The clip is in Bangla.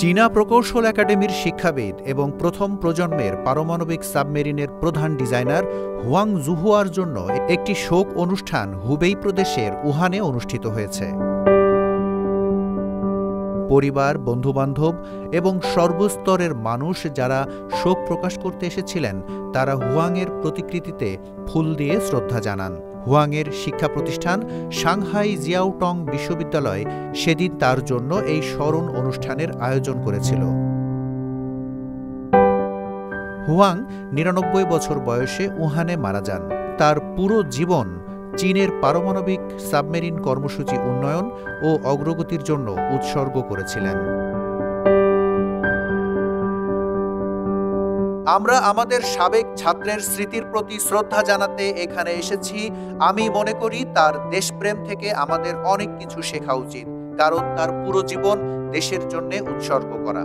চীনা প্রকৌশল একাডেমির শিক্ষাবিদ এবং প্রথম প্রজন্মের পারমাণবিক সাবমেরিনের প্রধান ডিজাইনার হুয়াং জুহুয়ার জন্য একটি শোক অনুষ্ঠান হুবেই প্রদেশের উহানে অনুষ্ঠিত হয়েছে। পরিবার, বন্ধুবান্ধব এবং সর্বস্তরের মানুষ যারা শোক প্রকাশ করতে এসেছিলেন তারা হুয়াংয়ের প্রতিকৃতিতে ফুল দিয়ে শ্রদ্ধা জানান। হুয়াংয়ের শিক্ষা প্রতিষ্ঠান সাংহাই জিয়াওটং বিশ্ববিদ্যালয় সেদিন তার জন্য এই স্মরণ অনুষ্ঠানের আয়োজন করেছিল। হুয়াং ৯৯ বছর বয়সে উহানে মারা যান। তার পুরো জীবন চীনের পারমাণবিক সাবমেরিন কর্মসূচি উন্নয়ন ও অগ্রগতির জন্য উৎসর্গ করেছিলেন। আমরা আমাদের সাবেক ছাত্রের স্মৃতির প্রতি শ্রদ্ধা জানাতে এখানে এসেছি। আমি মনে করি তার দেশপ্রেম থেকে আমাদের অনেক কিছু শেখা উচিত, কারণ তার পুরো জীবন দেশের জন্য উৎসর্গ করা।